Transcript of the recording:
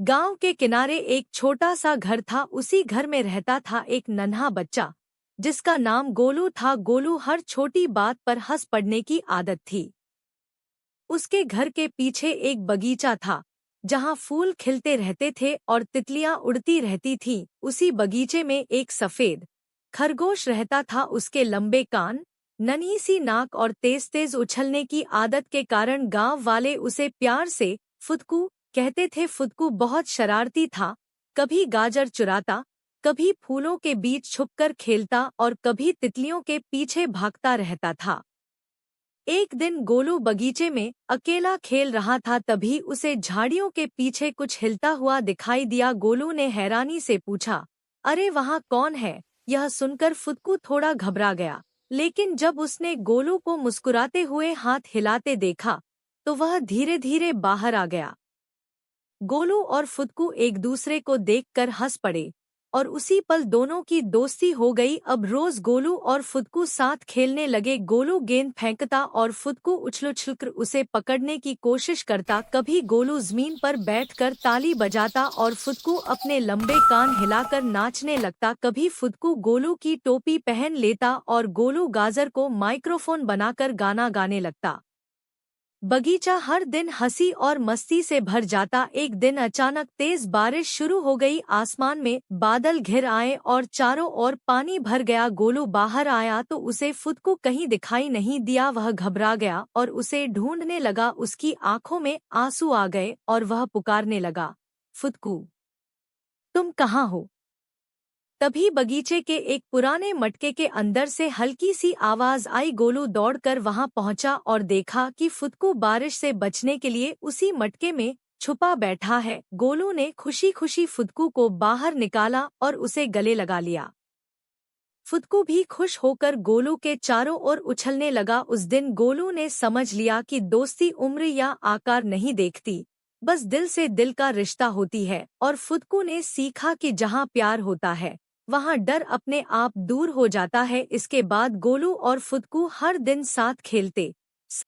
गांव के किनारे एक छोटा सा घर था। उसी घर में रहता था एक नन्हा बच्चा जिसका नाम गोलू था। गोलू हर छोटी बात पर हंस पड़ने की आदत थी। उसके घर के पीछे एक बगीचा था जहां फूल खिलते रहते थे और तितलियां उड़ती रहती थीं। उसी बगीचे में एक सफेद खरगोश रहता था। उसके लंबे कान, नन्ही सी नाक और तेज तेज उछलने की आदत के कारण गांव वाले उसे प्यार से फुदकू कहते थे। फुदकू बहुत शरारती था। कभी गाजर चुराता, कभी फूलों के बीच छुपकर खेलता और कभी तितलियों के पीछे भागता रहता था। एक दिन गोलू बगीचे में अकेला खेल रहा था। तभी उसे झाड़ियों के पीछे कुछ हिलता हुआ दिखाई दिया। गोलू ने हैरानी से पूछा, अरे वहाँ कौन है? यह सुनकर फुदकू थोड़ा घबरा गया, लेकिन जब उसने गोलू को मुस्कुराते हुए हाथ हिलाते देखा तो वह धीरे धीरे बाहर आ गया। गोलू और फुदकू एक दूसरे को देखकर हंस पड़े और उसी पल दोनों की दोस्ती हो गई। अब रोज गोलू और फुदकू साथ खेलने लगे। गोलू गेंद फेंकता और फुदकू उछल-उछलकर उसे पकड़ने की कोशिश करता। कभी गोलू जमीन पर बैठकर ताली बजाता और फुदकू अपने लंबे कान हिलाकर नाचने लगता। कभी फुदकू गोलू की टोपी पहन लेता और गोलू गाजर को माइक्रोफोन बनाकर गाना गाने लगता। बगीचा हर दिन हंसी और मस्ती से भर जाता। एक दिन अचानक तेज बारिश शुरू हो गई। आसमान में बादल घिर आए और चारों ओर पानी भर गया। गोलू बाहर आया तो उसे फुदकू कहीं दिखाई नहीं दिया। वह घबरा गया और उसे ढूंढने लगा। उसकी आंखों में आंसू आ गए और वह पुकारने लगा, फुदकू, तुम कहाँ हो? तभी बगीचे के एक पुराने मटके के अंदर से हल्की सी आवाज आई। गोलू दौड़कर वहां पहुंचा और देखा कि फुदकू बारिश से बचने के लिए उसी मटके में छुपा बैठा है। गोलू ने खुशी खुशी फुदकू को बाहर निकाला और उसे गले लगा लिया। फुदकू भी खुश होकर गोलू के चारों ओर उछलने लगा। उस दिन गोलू ने समझ लिया कि दोस्ती उम्र या आकार नहीं देखती, बस दिल से दिल का रिश्ता होती है। और फुदकू ने सीखा कि जहाँ प्यार होता है वहाँ डर अपने आप दूर हो जाता है। इसके बाद गोलू और फुदकू हर दिन साथ खेलते,